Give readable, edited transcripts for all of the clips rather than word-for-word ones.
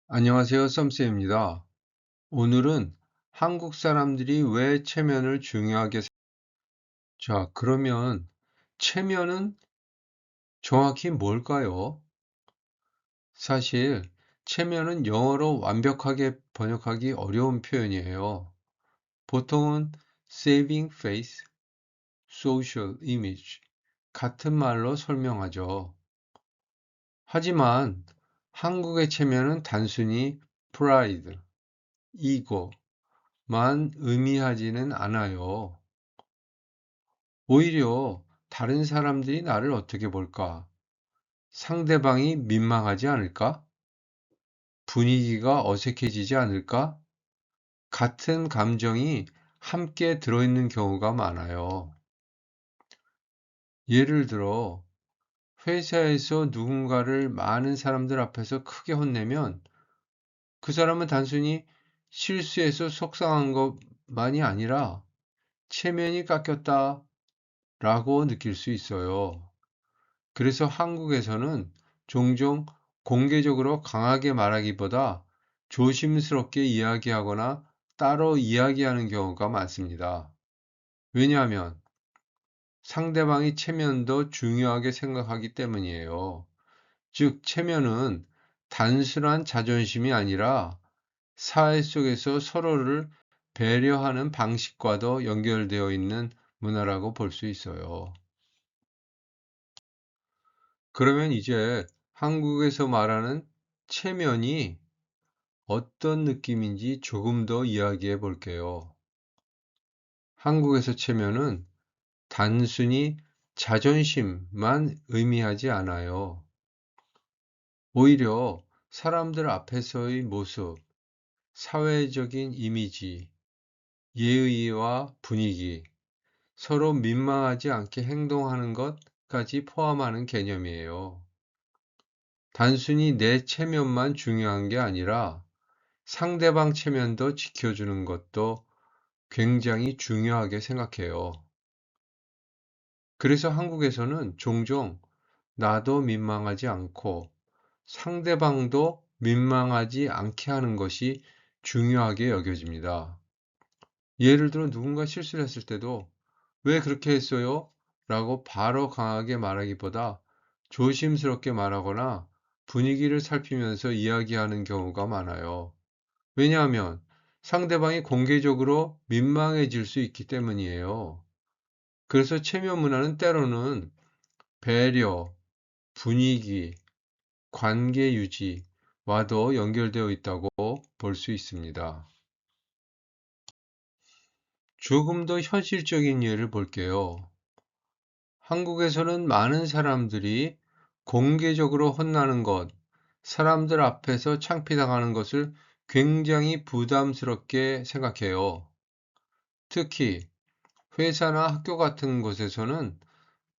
안녕하세요, 썸쌤입니다. 오늘은 한국 사람들이 왜 체면을 중요하게 그러면 체면은 정확히 뭘까요? 사실 체면은 영어로 완벽하게 번역하기 어려운 표현이에요. 보통은 saving face, social image 같은 말로 설명하죠. 하지만 한국의 체면은 단순히 pride, ego만 의미하지는 않아요. 오히려 다른 사람들이 나를 어떻게 볼까? 상대방이 민망하지 않을까? 분위기가 어색해지지 않을까? 같은 감정이 함께 들어있는 경우가 많아요. 예를 들어, 회사에서 누군가를 많은 사람들 앞에서 크게 혼내면 그 사람은 단순히 실수해서 속상한 것만이 아니라 체면이 깎였다 라고 느낄 수 있어요. 그래서 한국에서는 종종 공개적으로 강하게 말하기보다 조심스럽게 이야기하거나 따로 이야기하는 경우가 많습니다. 왜냐하면 상대방이 체면도 중요하게 생각하기 때문이에요. 즉, 체면은 단순한 자존심이 아니라 사회 속에서 서로를 배려하는 방식과도 연결되어 있는 문화라고 볼 수 있어요. 그러면 이제 한국에서 말하는 체면이 어떤 느낌인지 조금 더 이야기해 볼게요. 한국에서 체면은 단순히 자존심만 의미하지 않아요. 오히려 사람들 앞에서의 모습, 사회적인 이미지, 예의와 분위기, 서로 민망하지 않게 행동하는 것까지 포함하는 개념이에요. 단순히 내 체면만 중요한 게 아니라 상대방 체면도 지켜주는 것도 굉장히 중요하게 생각해요. 그래서 한국에서는 종종 나도 민망하지 않고 상대방도 민망하지 않게 하는 것이 중요하게 여겨집니다. 예를 들어 누군가 실수를 했을 때도 왜 그렇게 했어요? 라고 바로 강하게 말하기보다 조심스럽게 말하거나 분위기를 살피면서 이야기하는 경우가 많아요. 왜냐하면 상대방이 공개적으로 민망해질 수 있기 때문이에요. 그래서 체면 문화는 때로는 배려, 분위기, 관계 유지와도 연결되어 있다고 볼 수 있습니다. 조금 더 현실적인 예를 볼게요. 한국에서는 많은 사람들이 공개적으로 혼나는 것, 사람들 앞에서 창피당하는 것을 굉장히 부담스럽게 생각해요. 특히 회사나 학교 같은 곳에서는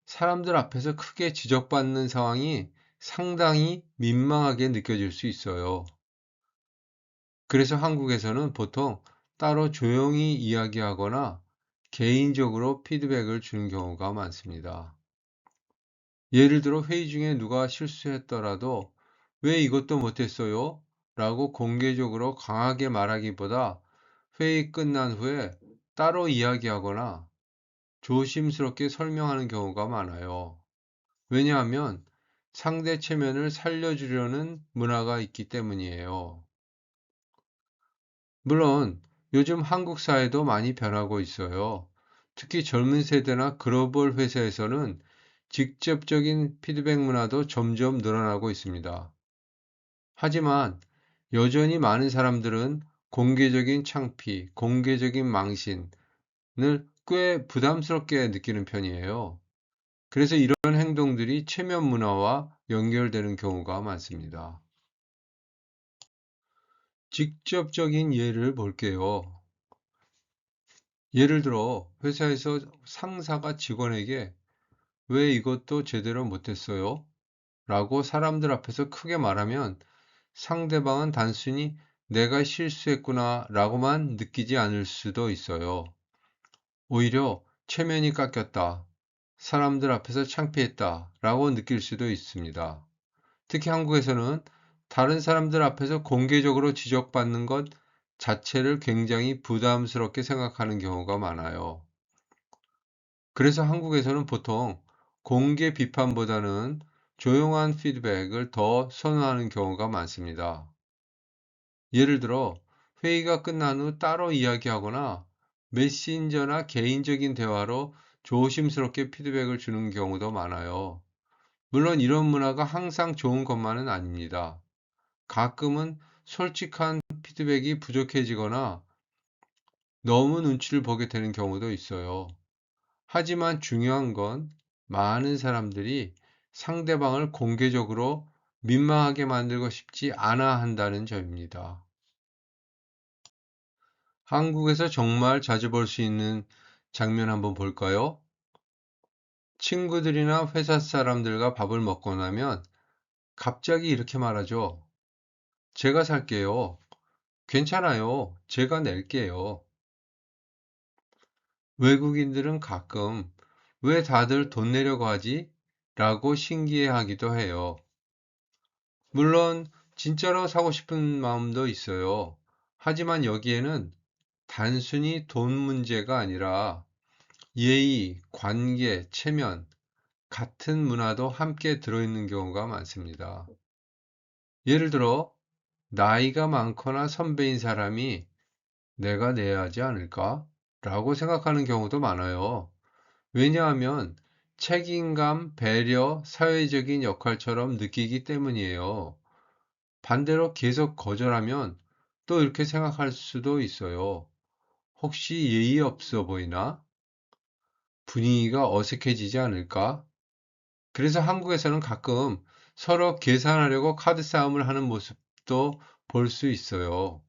사람들 앞에서 크게 지적받는 상황이 상당히 민망하게 느껴질 수 있어요. 그래서 한국에서는 보통 따로 조용히 이야기하거나 개인적으로 피드백을 주는 경우가 많습니다. 예를 들어 회의 중에 누가 실수했더라도 왜 이것도 못했어요? 라고 공개적으로 강하게 말하기보다 회의 끝난 후에 따로 이야기하거나 조심스럽게 설명하는 경우가 많아요. 왜냐하면 상대 체면을 살려주려는 문화가 있기 때문이에요. 물론 요즘 한국 사회도 많이 변하고 있어요. 특히 젊은 세대나 글로벌 회사에서는 직접적인 피드백 문화도 점점 늘어나고 있습니다. 하지만 여전히 많은 사람들은 공개적인 창피, 공개적인 망신을 꽤 부담스럽게 느끼는 편이에요. 그래서 이런 행동들이 체면 문화와 연결되는 경우가 많습니다. 직접적인 예를 볼게요. 예를 들어 회사에서 상사가 직원에게 왜 이것도 제대로 못했어요? 라고 사람들 앞에서 크게 말하면 상대방은 단순히 내가 실수했구나 라고만 느끼지 않을 수도 있어요. 오히려 체면이 깎였다, 사람들 앞에서 창피했다 라고 느낄 수도 있습니다. 특히 한국에서는 다른 사람들 앞에서 공개적으로 지적받는 것 자체를 굉장히 부담스럽게 생각하는 경우가 많아요. 그래서 한국에서는 보통 공개 비판보다는 조용한 피드백을 더 선호하는 경우가 많습니다. 예를 들어 회의가 끝난 후 따로 이야기하거나 메신저나 개인적인 대화로 조심스럽게 피드백을 주는 경우도 많아요. 물론 이런 문화가 항상 좋은 것만은 아닙니다. 가끔은 솔직한 피드백이 부족해지거나 너무 눈치를 보게 되는 경우도 있어요. 하지만 중요한 건 많은 사람들이 상대방을 공개적으로 민망하게 만들고 싶지 않아 한다는 점입니다. 한국에서 정말 자주 볼 수 있는 장면 한번 볼까요? 친구들이나 회사 사람들과 밥을 먹고 나면 갑자기 이렇게 말하죠. 제가 살게요. 괜찮아요. 제가 낼게요. 외국인들은 가끔 왜 다들 돈 내려고 하지? 라고 신기해하기도 해요. 물론 진짜로 사고 싶은 마음도 있어요. 하지만 여기에는 단순히 돈 문제가 아니라 예의, 관계, 체면, 같은 문화도 함께 들어있는 경우가 많습니다. 예를 들어, 나이가 많거나 선배인 사람이 내가 내야 하지 않을까? 라고 생각하는 경우도 많아요. 왜냐하면 책임감, 배려, 사회적인 역할처럼 느끼기 때문이에요. 반대로 계속 거절하면 또 이렇게 생각할 수도 있어요. 혹시 예의 없어 보이나? 분위기가 어색해지지 않을까? 그래서 한국에서는 가끔 서로 계산하려고 카드 싸움을 하는 모습도 볼 수 있어요.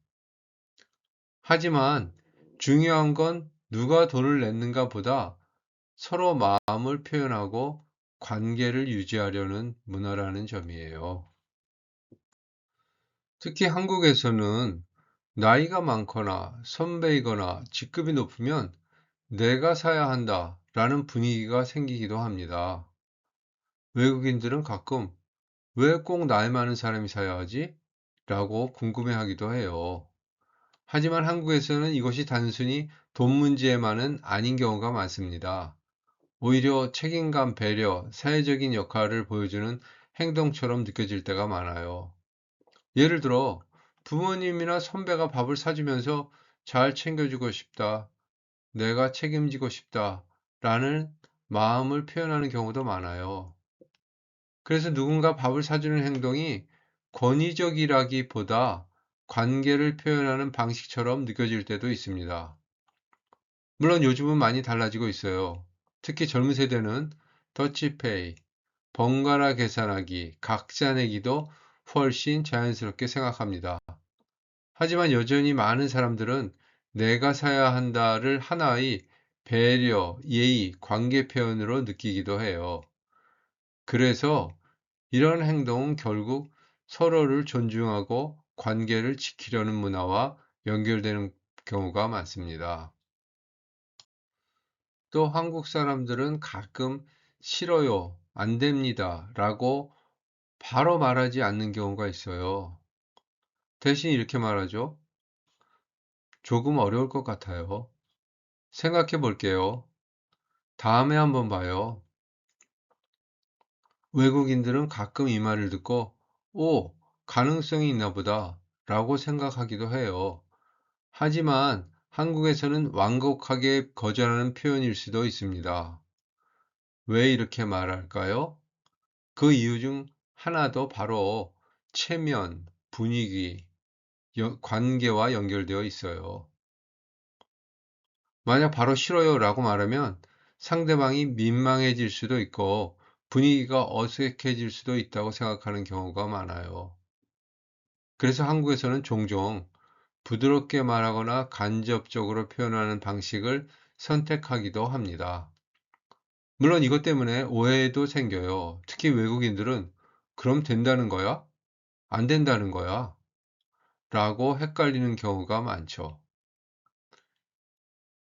하지만 중요한 건 누가 돈을 냈는가 보다 서로 마음을 표현하고 관계를 유지하려는 문화라는 점이에요. 특히 한국에서는 나이가 많거나 선배이거나 직급이 높으면 내가 사야 한다 라는 분위기가 생기기도 합니다. 외국인들은 가끔 왜 꼭 나이 많은 사람이 사야 하지? 라고 궁금해하기도 해요. 하지만 한국에서는 이것이 단순히 돈 문제만은 아닌 경우가 많습니다. 오히려 책임감, 배려, 사회적인 역할을 보여주는 행동처럼 느껴질 때가 많아요. 예를 들어, 부모님이나 선배가 밥을 사주면서 잘 챙겨주고 싶다, 내가 책임지고 싶다, 라는 마음을 표현하는 경우도 많아요. 그래서 누군가 밥을 사주는 행동이 권위적이라기보다 관계를 표현하는 방식처럼 느껴질 때도 있습니다. 물론 요즘은 많이 달라지고 있어요. 특히 젊은 세대는 더치페이, 번갈아 계산하기, 각자 내기도 훨씬 자연스럽게 생각합니다. 하지만 여전히 많은 사람들은 내가 사야 한다를 하나의 배려, 예의, 관계 표현으로 느끼기도 해요. 그래서 이런 행동은 결국 서로를 존중하고 관계를 지키려는 문화와 연결되는 경우가 많습니다. 또 한국 사람들은 가끔 싫어요, 안 됩니다 라고 바로 말하지 않는 경우가 있어요. 대신 이렇게 말하죠. 조금 어려울 것 같아요. 생각해 볼게요. 다음에 한번 봐요. 외국인들은 가끔 이 말을 듣고, 오, 가능성이 있나 보다 라고 생각하기도 해요. 하지만 한국에서는 완곡하게 거절하는 표현일 수도 있습니다. 왜 이렇게 말할까요? 그 이유 중 하나도 바로 체면, 분위기, 관계와 연결되어 있어요. 만약 바로 싫어요 라고 말하면 상대방이 민망해질 수도 있고 분위기가 어색해질 수도 있다고 생각하는 경우가 많아요. 그래서 한국에서는 종종 부드럽게 말하거나 간접적으로 표현하는 방식을 선택하기도 합니다. 물론 이것 때문에 오해도 생겨요. 특히 외국인들은 그럼 된다는 거야? 안 된다는 거야? 라고 헷갈리는 경우가 많죠.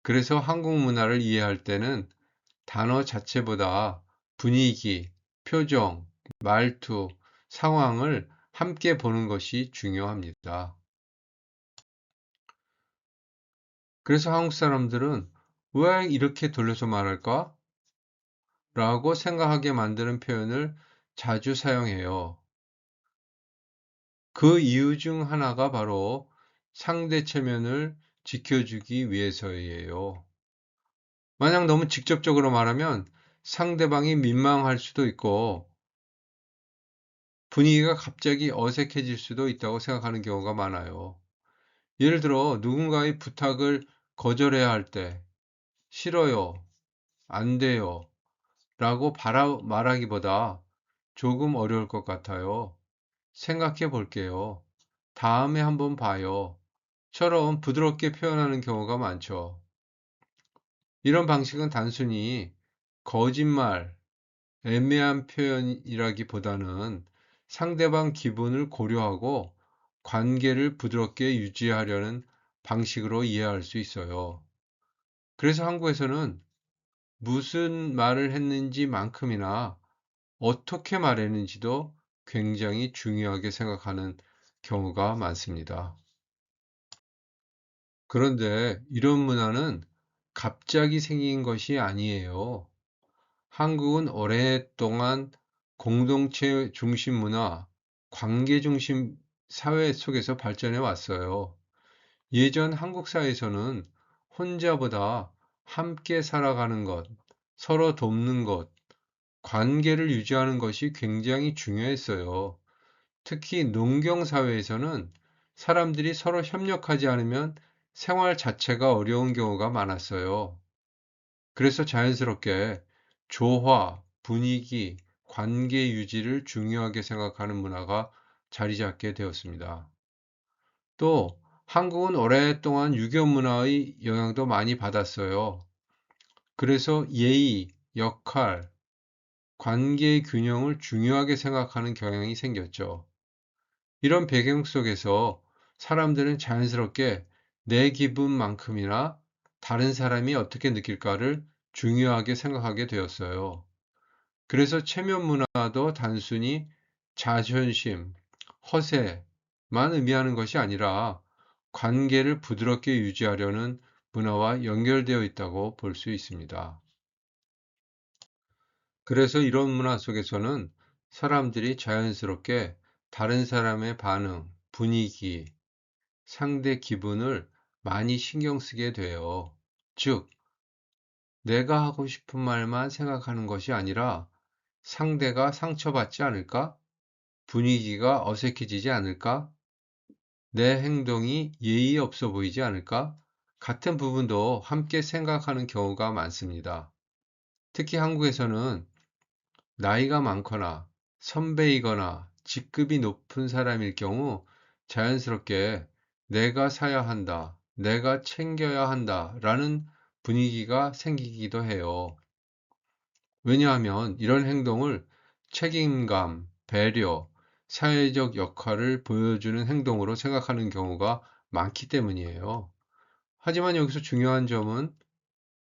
그래서 한국 문화를 이해할 때는 단어 자체보다 분위기, 표정, 말투, 상황을 함께 보는 것이 중요합니다. 그래서 한국 사람들은 왜 이렇게 돌려서 말할까? 라고 생각하게 만드는 표현을 자주 사용해요. 그 이유 중 하나가 바로 상대 체면을 지켜주기 위해서예요. 만약 너무 직접적으로 말하면 상대방이 민망할 수도 있고 분위기가 갑자기 어색해질 수도 있다고 생각하는 경우가 많아요. 예를 들어 누군가의 부탁을 거절해야 할 때 싫어요, 안 돼요 라고 말하기보다 조금 어려울 것 같아요. 생각해 볼게요. 다음에 한번 봐요. 처럼 부드럽게 표현하는 경우가 많죠. 이런 방식은 단순히 거짓말, 애매한 표현이라기보다는 상대방 기분을 고려하고 관계를 부드럽게 유지하려는 방식으로 이해할 수 있어요. 그래서 한국에서는 무슨 말을 했는지만큼이나 어떻게 말했는지도 굉장히 중요하게 생각하는 경우가 많습니다. 그런데 이런 문화는 갑자기 생긴 것이 아니에요. 한국은 오랫동안 공동체 중심 문화, 관계 중심 사회 속에서 발전해 왔어요. 예전 한국 사회에서는 혼자보다 함께 살아가는 것, 서로 돕는 것, 관계를 유지하는 것이 굉장히 중요했어요. 특히 농경 사회에서는 사람들이 서로 협력하지 않으면 생활 자체가 어려운 경우가 많았어요. 그래서 자연스럽게 조화, 분위기, 관계 유지를 중요하게 생각하는 문화가 자리 잡게 되었습니다. 또 한국은 오랫동안 유교 문화의 영향도 많이 받았어요. 그래서 예의, 역할, 관계의 균형을 중요하게 생각하는 경향이 생겼죠. 이런 배경 속에서 사람들은 자연스럽게 내 기분만큼이나 다른 사람이 어떻게 느낄까를 중요하게 생각하게 되었어요. 그래서 체면 문화도 단순히 자존심, 허세만 의미하는 것이 아니라 관계를 부드럽게 유지하려는 문화와 연결되어 있다고 볼 수 있습니다. 그래서 이런 문화 속에서는 사람들이 자연스럽게 다른 사람의 반응, 분위기, 상대 기분을 많이 신경 쓰게 돼요. 즉, 내가 하고 싶은 말만 생각하는 것이 아니라 상대가 상처받지 않을까? 분위기가 어색해지지 않을까? 내 행동이 예의 없어 보이지 않을까? 같은 부분도 함께 생각하는 경우가 많습니다. 특히 한국에서는 나이가 많거나 선배이거나 직급이 높은 사람일 경우 자연스럽게 내가 사야 한다, 내가 챙겨야 한다 라는 분위기가 생기기도 해요. 왜냐하면 이런 행동을 책임감, 배려, 사회적 역할을 보여주는 행동으로 생각하는 경우가 많기 때문이에요. 하지만 여기서 중요한 점은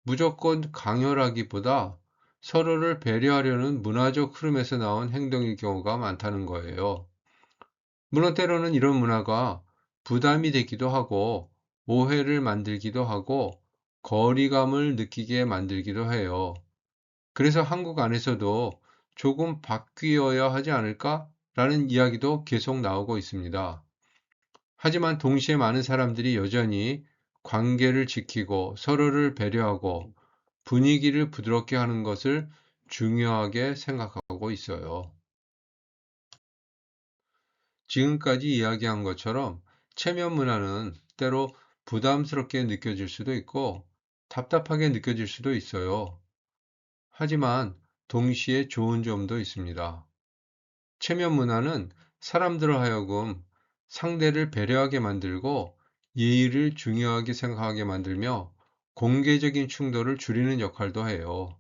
무조건 강요라기보다 서로를 배려하려는 문화적 흐름에서 나온 행동일 경우가 많다는 거예요. 물론 때로는 이런 문화가 부담이 되기도 하고 오해를 만들기도 하고 거리감을 느끼게 만들기도 해요. 그래서 한국 안에서도 조금 바뀌어야 하지 않을까? 라는 이야기도 계속 나오고 있습니다. 하지만 동시에 많은 사람들이 여전히 관계를 지키고 서로를 배려하고 분위기를 부드럽게 하는 것을 중요하게 생각하고 있어요. 지금까지 이야기한 것처럼 체면 문화는 때로 부담스럽게 느껴질 수도 있고 답답하게 느껴질 수도 있어요. 하지만 동시에 좋은 점도 있습니다. 체면 문화는 사람들을 하여금 상대를 배려하게 만들고 예의를 중요하게 생각하게 만들며 공개적인 충돌을 줄이는 역할도 해요.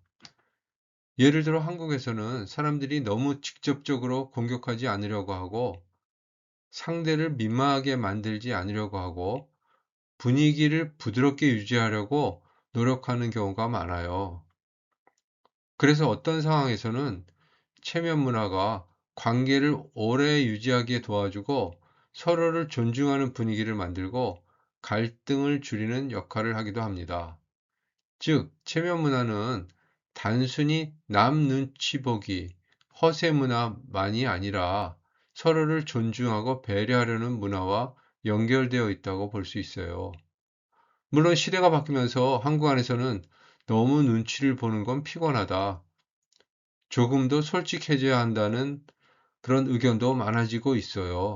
예를 들어 한국에서는 사람들이 너무 직접적으로 공격하지 않으려고 하고 상대를 민망하게 만들지 않으려고 하고 분위기를 부드럽게 유지하려고 노력하는 경우가 많아요. 그래서 어떤 상황에서는 체면 문화가 관계를 오래 유지하기에 도와주고 서로를 존중하는 분위기를 만들고 갈등을 줄이는 역할을 하기도 합니다. 즉, 체면 문화는 단순히 남 눈치 보기, 허세 문화만이 아니라 서로를 존중하고 배려하려는 문화와 연결되어 있다고 볼 수 있어요. 물론 시대가 바뀌면서 한국 안에서는 너무 눈치를 보는 건 피곤하다, 조금 더 솔직해져야 한다는 그런 의견도 많아지고 있어요.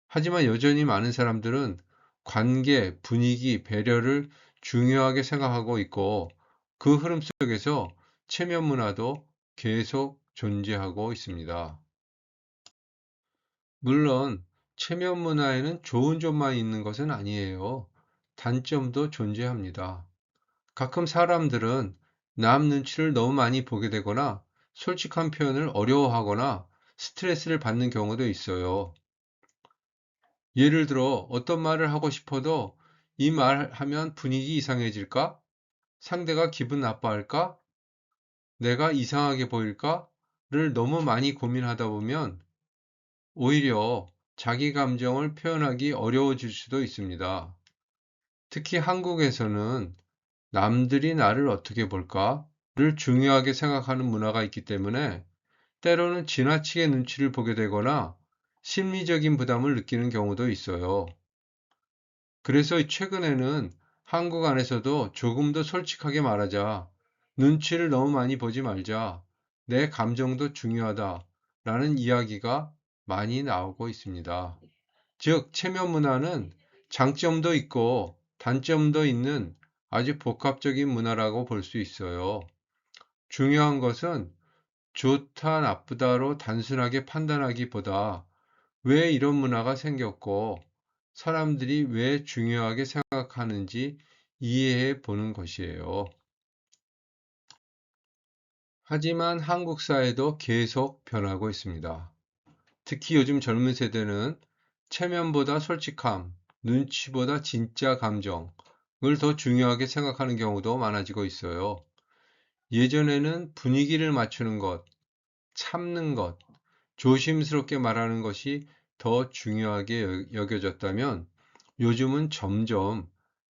하지만 여전히 많은 사람들은 관계, 분위기, 배려를 중요하게 생각하고 있고 그 흐름 속에서 체면 문화도 계속 존재하고 있습니다. 물론 체면 문화에는 좋은 점만 있는 것은 아니에요. 단점도 존재합니다. 가끔 사람들은 남 눈치를 너무 많이 보게 되거나 솔직한 표현을 어려워하거나 스트레스를 받는 경우도 있어요. 예를 들어 어떤 말을 하고 싶어도 이 말 하면 분위기 이상해질까? 상대가 기분 나빠할까? 내가 이상하게 보일까?를 너무 많이 고민하다 보면 오히려 자기 감정을 표현하기 어려워질 수도 있습니다. 특히 한국에서는 남들이 나를 어떻게 볼까?를 중요하게 생각하는 문화가 있기 때문에 때로는 지나치게 눈치를 보게 되거나 심리적인 부담을 느끼는 경우도 있어요. 그래서 최근에는 한국 안에서도 조금 더 솔직하게 말하자, 눈치를 너무 많이 보지 말자, 내 감정도 중요하다 라는 이야기가 많이 나오고 있습니다. 즉, 체면 문화는 장점도 있고 단점도 있는 아주 복합적인 문화라고 볼 수 있어요. 중요한 것은 좋다, 나쁘다로 단순하게 판단하기보다 왜 이런 문화가 생겼고 사람들이 왜 중요하게 생각하는지 이해해 보는 것이에요. 하지만 한국 사회도 계속 변하고 있습니다. 특히 요즘 젊은 세대는 체면보다 솔직함, 눈치보다 진짜 감정을 더 중요하게 생각하는 경우도 많아지고 있어요. 예전에는 분위기를 맞추는 것, 참는 것, 조심스럽게 말하는 것이 더 중요하게 여겨졌다면 요즘은 점점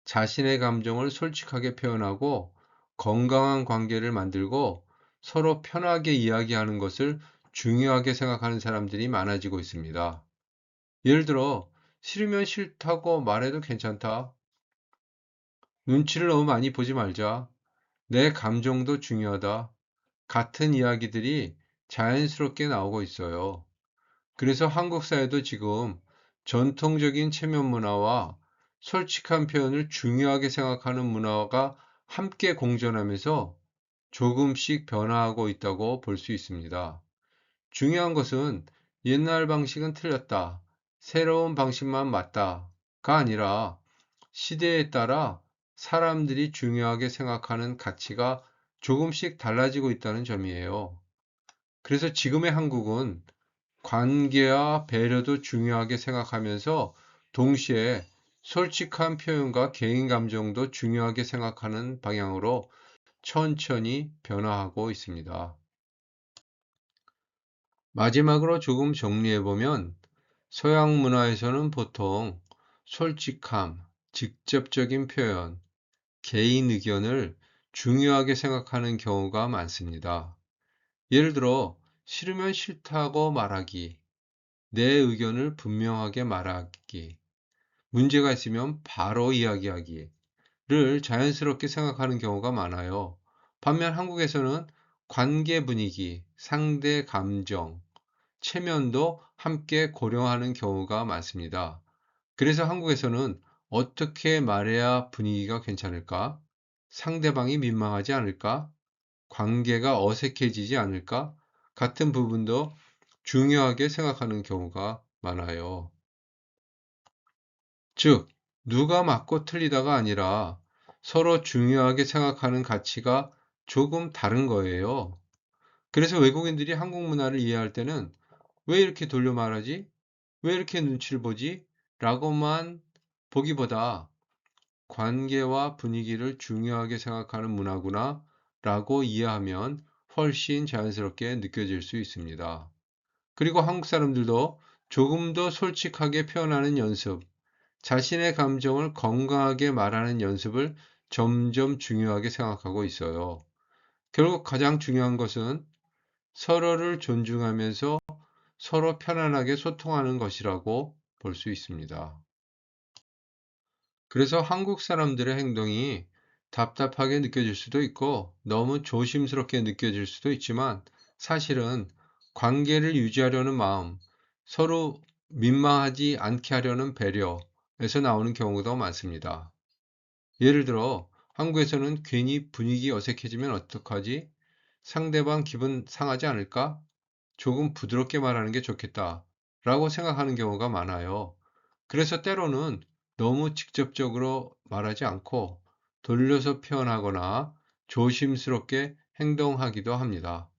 자신의 감정을 솔직하게 표현하고 건강한 관계를 만들고 서로 편하게 이야기하는 것을 중요하게 생각하는 사람들이 많아지고 있습니다. 예를 들어, 싫으면 싫다고 말해도 괜찮다. 눈치를 너무 많이 보지 말자. 내 감정도 중요하다. 같은 이야기들이 자연스럽게 나오고 있어요. 그래서 한국 사회도 지금 전통적인 체면 문화와 솔직한 표현을 중요하게 생각하는 문화가 함께 공존하면서 조금씩 변화하고 있다고 볼 수 있습니다. 중요한 것은 옛날 방식은 틀렸다, 새로운 방식만 맞다가 아니라 시대에 따라 사람들이 중요하게 생각하는 가치가 조금씩 달라지고 있다는 점이에요. 그래서 지금의 한국은 관계와 배려도 중요하게 생각하면서 동시에 솔직한 표현과 개인 감정도 중요하게 생각하는 방향으로 천천히 변화하고 있습니다. 마지막으로 조금 정리해보면 서양 문화에서는 보통 솔직함, 직접적인 표현, 개인 의견을 중요하게 생각하는 경우가 많습니다. 예를 들어, 싫으면 싫다고 말하기, 내 의견을 분명하게 말하기, 문제가 있으면 바로 이야기하기를 자연스럽게 생각하는 경우가 많아요. 반면 한국에서는 관계 분위기, 상대 감정, 체면도 함께 고려하는 경우가 많습니다. 그래서 한국에서는 어떻게 말해야 분위기가 괜찮을까? 상대방이 민망하지 않을까? 관계가 어색해지지 않을까? 같은 부분도 중요하게 생각하는 경우가 많아요. 즉, 누가 맞고 틀리다가 아니라 서로 중요하게 생각하는 가치가 조금 다른 거예요. 그래서 외국인들이 한국 문화를 이해할 때는 왜 이렇게 돌려 말하지? 왜 이렇게 눈치를 보지? 라고만 보기보다 관계와 분위기를 중요하게 생각하는 문화구나 라고 이해하면 훨씬 자연스럽게 느껴질 수 있습니다. 그리고 한국 사람들도 조금 더 솔직하게 표현하는 연습, 자신의 감정을 건강하게 말하는 연습을 점점 중요하게 생각하고 있어요. 결국 가장 중요한 것은 서로를 존중하면서 서로 편안하게 소통하는 것이라고 볼 수 있습니다. 그래서 한국 사람들의 행동이 답답하게 느껴질 수도 있고 너무 조심스럽게 느껴질 수도 있지만 사실은 관계를 유지하려는 마음, 서로 민망하지 않게 하려는 배려에서 나오는 경우가 많습니다. 예를 들어 한국에서는 괜히 분위기 어색해지면 어떡하지? 상대방 기분 상하지 않을까? 조금 부드럽게 말하는 게 좋겠다. 라고 생각하는 경우가 많아요. 그래서 때로는 너무 직접적으로 말하지 않고 돌려서 표현하거나 조심스럽게 행동하기도 합니다.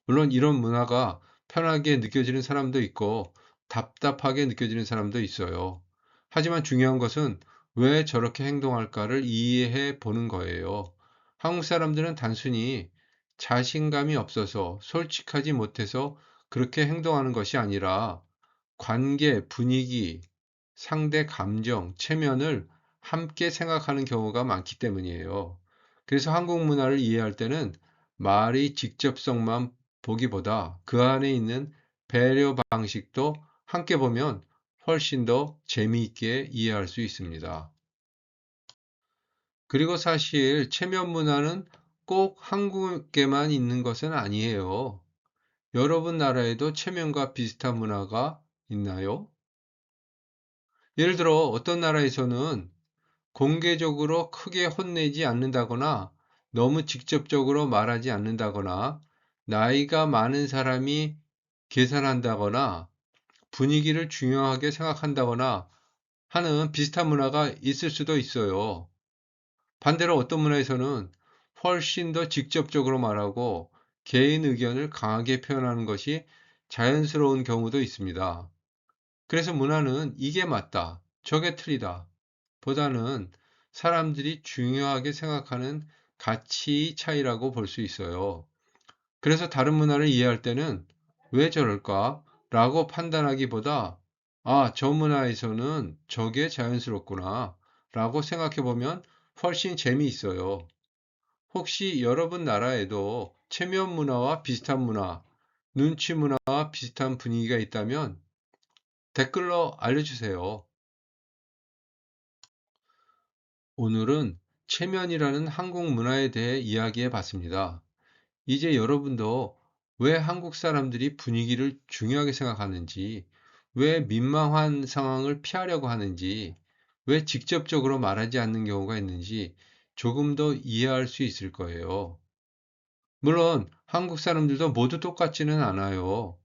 물론 이런 문화가 편하게 느껴지는 사람도 있고 답답하게 느껴지는 사람도 있어요. 하지만 중요한 것은 왜 저렇게 행동할까를 이해해 보는 거예요. 한국 사람들은 단순히 자신감이 없어서 솔직하지 못해서 그렇게 행동하는 것이 아니라 관계, 분위기, 상대 감정, 체면을 함께 생각하는 경우가 많기 때문이에요. 그래서 한국 문화를 이해할 때는 말의 직접성만 보기보다 그 안에 있는 배려 방식도 함께 보면 훨씬 더 재미있게 이해할 수 있습니다. 그리고 사실 체면 문화는 꼭 한국에만 있는 것은 아니에요. 여러분 나라에도 체면과 비슷한 문화가 있나요? 예를 들어 어떤 나라에서는 공개적으로 크게 혼내지 않는다거나 너무 직접적으로 말하지 않는다거나 나이가 많은 사람이 계산한다거나 분위기를 중요하게 생각한다거나 하는 비슷한 문화가 있을 수도 있어요. 반대로 어떤 문화에서는 훨씬 더 직접적으로 말하고 개인 의견을 강하게 표현하는 것이 자연스러운 경우도 있습니다. 그래서 문화는 이게 맞다, 저게 틀리다 보다는 사람들이 중요하게 생각하는 가치 차이라고 볼 수 있어요. 그래서 다른 문화를 이해할 때는 왜 저럴까? 라고 판단하기보다 저 문화에서는 저게 자연스럽구나 라고 생각해 보면 훨씬 재미있어요. 혹시 여러분 나라에도 체면 문화와 비슷한 문화, 눈치 문화와 비슷한 분위기가 있다면 댓글로 알려주세요. 오늘은 체면이라는 한국 문화에 대해 이야기해 봤습니다. 이제 여러분도 왜 한국 사람들이 분위기를 중요하게 생각하는지, 왜 민망한 상황을 피하려고 하는지, 왜 직접적으로 말하지 않는 경우가 있는지 조금 더 이해할 수 있을 거예요. 물론 한국 사람들도 모두 똑같지는 않아요.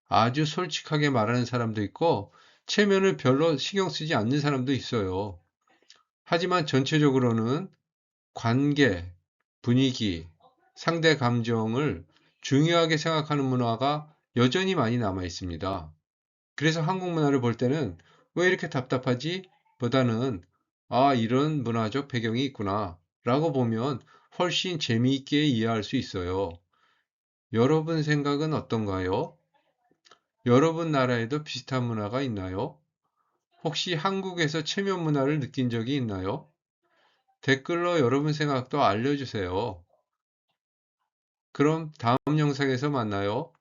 아주 솔직하게 말하는 사람도 있고, 체면을 별로 신경 쓰지 않는 사람도 있어요. 하지만 전체적으로는 관계, 분위기, 상대 감정을 중요하게 생각하는 문화가 여전히 많이 남아 있습니다. 그래서 한국 문화를 볼 때는 왜 이렇게 답답하지? 보다는 이런 문화적 배경이 있구나 라고 보면 훨씬 재미있게 이해할 수 있어요. 여러분 생각은 어떤가요? 여러분 나라에도 비슷한 문화가 있나요? 혹시 한국에서 체면 문화를 느낀 적이 있나요? 댓글로 여러분 생각도 알려주세요. 그럼 다음 영상에서 만나요.